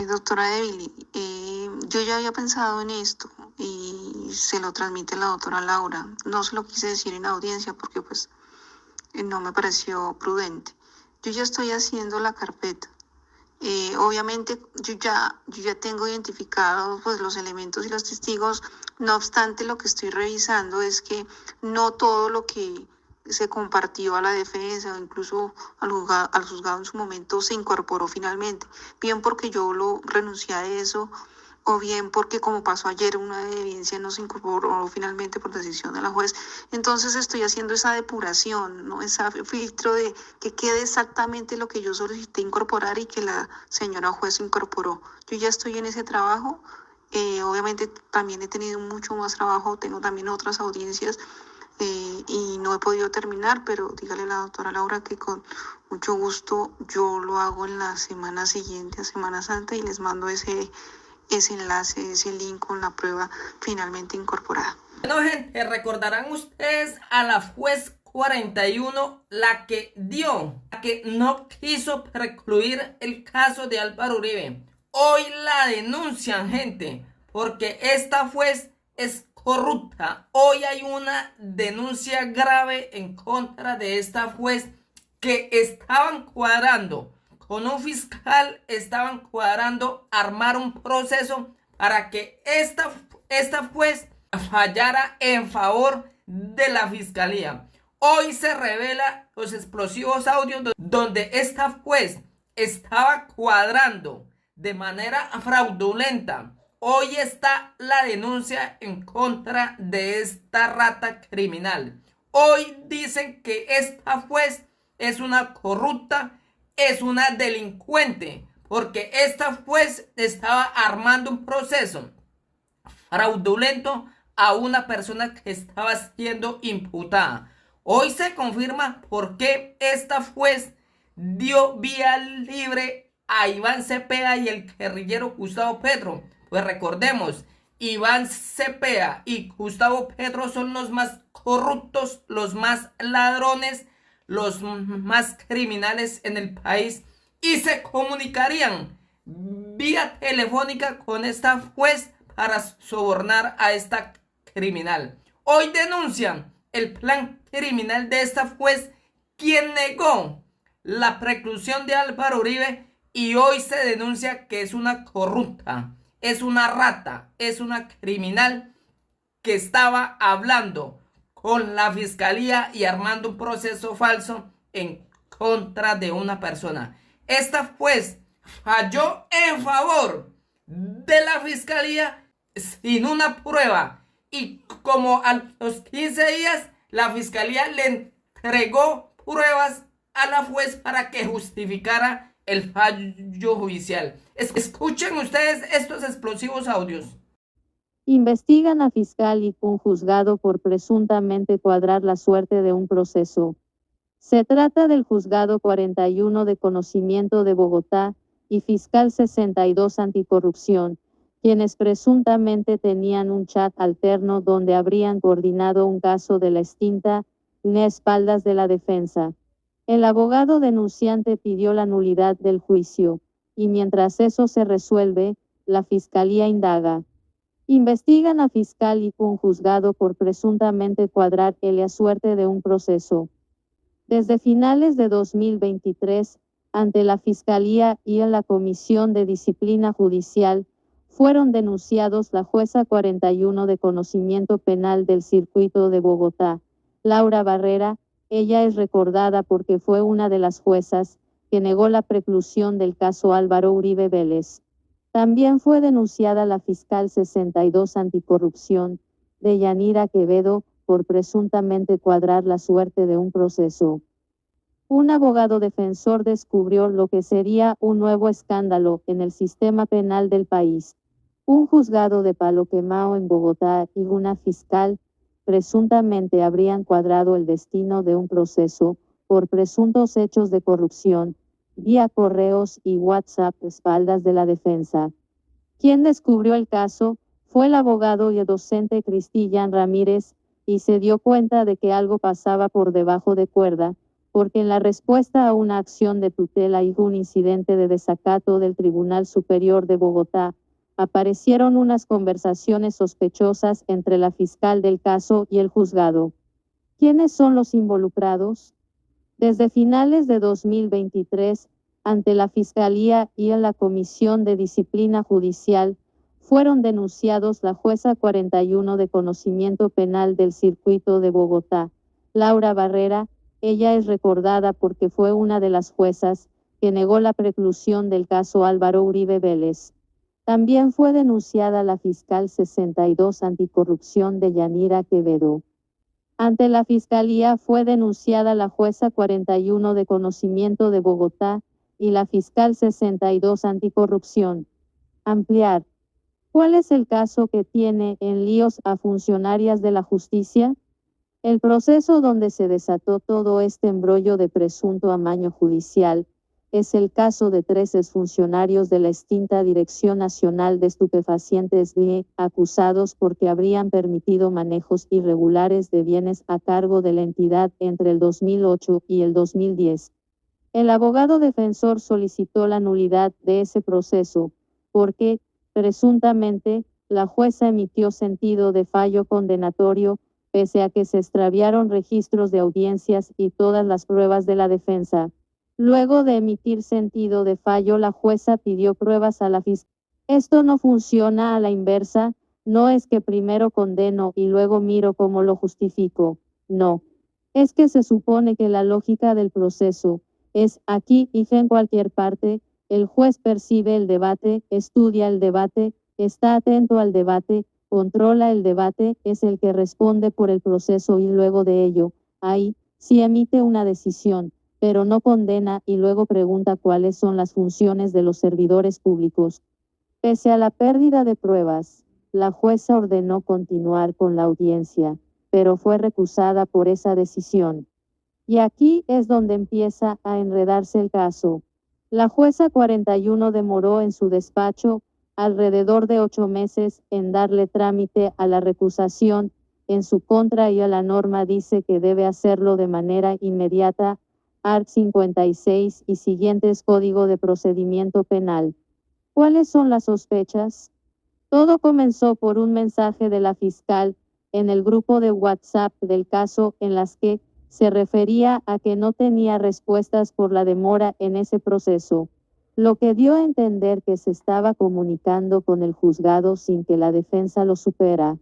Doctora Evely, yo ya había pensado en esto y se lo transmite la doctora Laura. No se lo quise decir en audiencia porque pues no me pareció prudente. Yo ya estoy haciendo la carpeta. Obviamente yo ya tengo identificados pues los elementos y los testigos. No obstante, lo que estoy revisando es que no todo lo que se compartió a la defensa o incluso al juzgado en su momento se incorporó finalmente, bien porque yo lo renuncié a eso o bien porque, como pasó ayer, una evidencia no se incorporó finalmente por decisión de la juez. Entonces estoy haciendo esa depuración, ¿no? Ese filtro de que quede exactamente lo que yo solicité incorporar y que la señora juez incorporó. Yo ya estoy en ese trabajo. Obviamente también he tenido mucho más trabajo, tengo también otras audiencias y no he podido terminar, pero dígale a la doctora Laura que con mucho gusto yo lo hago en la semana siguiente a Semana Santa y les mando ese enlace, ese link con la prueba finalmente incorporada. Bueno, gente, recordarán ustedes a la juez 41, la que no quiso precluir el caso de Álvaro Uribe. Hoy la denuncian, gente, porque esta juez es corrupta. Hoy hay una denuncia grave en contra de esta juez que estaban cuadrando con un fiscal, estaban cuadrando armar un proceso para que esta juez fallara en favor de la fiscalía. Hoy se revela los explosivos audios donde esta juez estaba cuadrando de manera fraudulenta. Hoy está la denuncia en contra de esta rata criminal. Hoy dicen que esta juez es una corrupta, es una delincuente, porque esta juez estaba armando un proceso fraudulento a una persona que estaba siendo imputada. Hoy se confirma por qué esta juez dio vía libre a Iván Cepeda y el guerrillero Gustavo Petro. Pues recordemos, Iván Cepeda y Gustavo Petro son los más corruptos, los más ladrones, los más criminales en el país, y se comunicarían vía telefónica con esta juez para sobornar a esta criminal. Hoy denuncian el plan criminal de esta juez, quien negó la preclusión de Álvaro Uribe, y hoy se denuncia que es una corrupta, es una rata, es una criminal que estaba hablando con la fiscalía y armando un proceso falso en contra de una persona. Esta juez falló en favor de la fiscalía sin una prueba, y como a los 15 días la fiscalía le entregó pruebas a la juez para que justificara el fallo judicial. Escuchen ustedes estos explosivos audios. Investigan a fiscal y un juzgado por presuntamente cuadrar la suerte de un proceso. Se trata del juzgado 41 de conocimiento de Bogotá y fiscal 62 anticorrupción, quienes presuntamente tenían un chat alterno donde habrían coordinado un caso de la extinta en espaldas de la defensa. El abogado denunciante pidió la nulidad del juicio, y mientras eso se resuelve, la fiscalía indaga. Investigan a fiscal y un juzgado por presuntamente cuadrar la suerte de un proceso. Desde finales de 2023, ante la Fiscalía y en la Comisión de Disciplina Judicial, fueron denunciados la jueza 41 de conocimiento penal del circuito de Bogotá, Laura Barrera. Ella es recordada porque fue una de las juezas que negó la preclusión del caso Álvaro Uribe Vélez. También fue denunciada la fiscal 62 anticorrupción, Deyanira Quevedo, por presuntamente cuadrar la suerte de un proceso. Un abogado defensor descubrió lo que sería un nuevo escándalo en el sistema penal del país. Un juzgado de Palo Quemao en Bogotá y una fiscal presuntamente habrían cuadrado el destino de un proceso por presuntos hechos de corrupción, vía correos y WhatsApp a espaldas de la defensa. Quien descubrió el caso fue el abogado y docente Cristian Ramírez, y se dio cuenta de que algo pasaba por debajo de cuerda, porque en la respuesta a una acción de tutela y un incidente de desacato del Tribunal Superior de Bogotá, aparecieron unas conversaciones sospechosas entre la fiscal del caso y el juzgado. ¿Quiénes son los involucrados? Desde finales de 2023, ante la Fiscalía y en la Comisión de Disciplina Judicial, fueron denunciados la jueza 41 de Conocimiento Penal del Circuito de Bogotá, Laura Barrera. Ella es recordada porque fue una de las juezas que negó la preclusión del caso Álvaro Uribe Vélez. También fue denunciada la fiscal 62 anticorrupción de Yanira Quevedo. Ante la Fiscalía fue denunciada la jueza 41 de Conocimiento de Bogotá y la fiscal 62 anticorrupción. Ampliar. ¿Cuál es el caso que tiene en líos a funcionarias de la justicia? El proceso donde se desató todo este embrollo de presunto amaño judicial es el caso de 3 exfuncionarios de la extinta Dirección Nacional de Estupefacientes DIE, acusados porque habrían permitido manejos irregulares de bienes a cargo de la entidad entre el 2008 y el 2010. El abogado defensor solicitó la nulidad de ese proceso porque, presuntamente, la jueza emitió sentido de fallo condenatorio pese a que se extraviaron registros de audiencias y todas las pruebas de la defensa. Luego de emitir sentido de fallo, la jueza pidió pruebas a la fiscalía. Esto no funciona a la inversa, no es que primero condeno y luego miro cómo lo justifico, no. Es que se supone que la lógica del proceso es aquí y en cualquier parte, el juez percibe el debate, estudia el debate, está atento al debate, controla el debate, es el que responde por el proceso y luego de ello, ahí, sí emite una decisión, pero no condena y luego pregunta cuáles son las funciones de los servidores públicos. Pese a la pérdida de pruebas, la jueza ordenó continuar con la audiencia, pero fue recusada por esa decisión. Y aquí es donde empieza a enredarse el caso. La jueza 41 demoró en su despacho alrededor de 8 meses en darle trámite a la recusación en su contra y a la norma dice que debe hacerlo de manera inmediata, art. 56 y siguientes Código de Procedimiento Penal. ¿Cuáles son las sospechas? Todo comenzó por un mensaje de la fiscal en el grupo de WhatsApp del caso en las que se refería a que no tenía respuestas por la demora en ese proceso, lo que dio a entender que se estaba comunicando con el juzgado sin que la defensa lo supiera.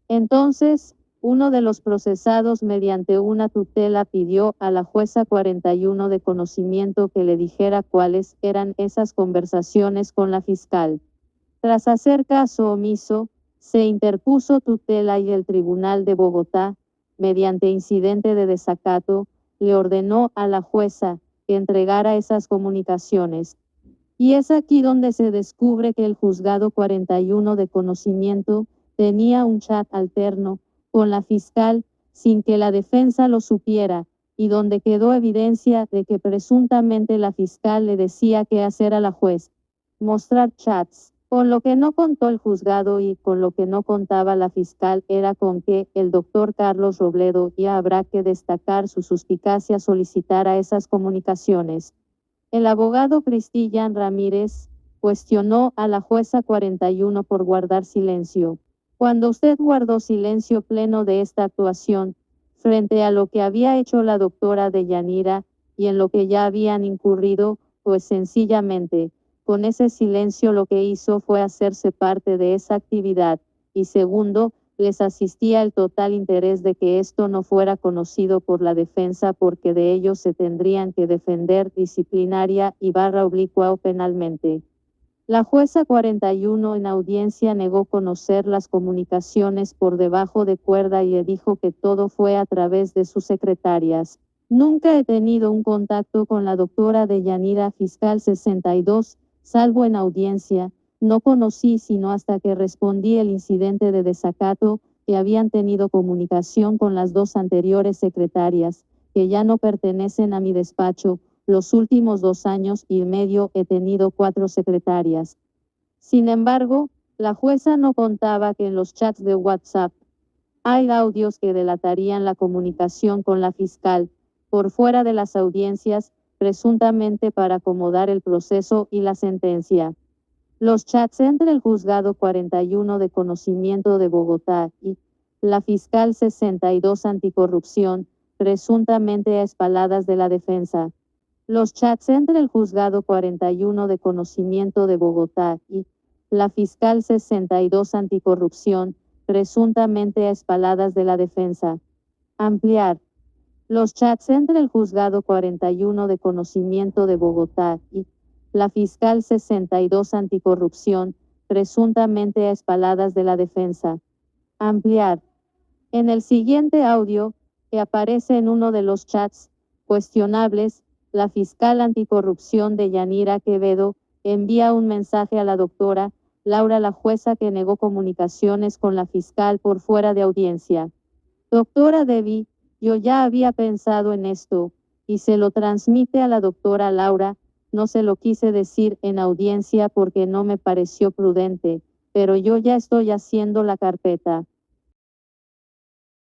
Entonces, uno de los procesados mediante una tutela pidió a la jueza 41 de Conocimiento que le dijera cuáles eran esas conversaciones con la fiscal. Tras hacer caso omiso, se interpuso tutela y el Tribunal de Bogotá, mediante incidente de desacato, le ordenó a la jueza que entregara esas comunicaciones. Y es aquí donde se descubre que el juzgado 41 de Conocimiento tenía un chat alterno con la fiscal sin que la defensa lo supiera, y donde quedó evidencia de que presuntamente la fiscal le decía qué hacer a la juez. Mostrar chats. Con lo que no contó el juzgado y con lo que no contaba la fiscal era con que el doctor Carlos Robledo, y habrá que destacar su suspicacia, solicitara esas comunicaciones. El abogado Cristian Ramírez cuestionó a la jueza 41 por guardar silencio. Cuando usted guardó silencio pleno de esta actuación, frente a lo que había hecho la doctora Deyanira y en lo que ya habían incurrido, pues sencillamente, con ese silencio lo que hizo fue hacerse parte de esa actividad, y segundo, les asistía el total interés de que esto no fuera conocido por la defensa porque de ello se tendrían que defender disciplinaria y oblicua o penalmente. La jueza 41 en audiencia negó conocer las comunicaciones por debajo de cuerda y dijo que todo fue a través de sus secretarias. Nunca he tenido un contacto con la doctora Deyanira, fiscal 62, salvo en audiencia, no conocí sino hasta que respondí el incidente de desacato que habían tenido comunicación con las 2 anteriores secretarias, que ya no pertenecen a mi despacho. Los últimos 2 años y medio he tenido 4 secretarias. Sin embargo, la jueza no contaba que en los chats de WhatsApp hay audios que delatarían la comunicación con la fiscal, por fuera de las audiencias, presuntamente para acomodar el proceso y la sentencia. Los chats entre el Juzgado 41 de Conocimiento de Bogotá y la Fiscal 62 Anticorrupción, presuntamente a espaldas de la defensa. Los chats entre el Juzgado 41 de Conocimiento de Bogotá y la Fiscal 62 Anticorrupción, presuntamente a espaldas de la defensa. Ampliar. Los chats entre el Juzgado 41 de Conocimiento de Bogotá y la Fiscal 62 Anticorrupción, presuntamente a espaldas de la defensa. Ampliar. En el siguiente audio, que aparece en uno de los chats cuestionables, la Fiscal Anticorrupción de Yanira Quevedo envía un mensaje a la doctora Laura, la jueza que negó comunicaciones con la fiscal por fuera de audiencia. Doctora Debbie, yo ya había pensado en esto, y se lo transmite a la doctora Laura. No se lo quise decir en audiencia porque no me pareció prudente, pero yo ya estoy haciendo la carpeta.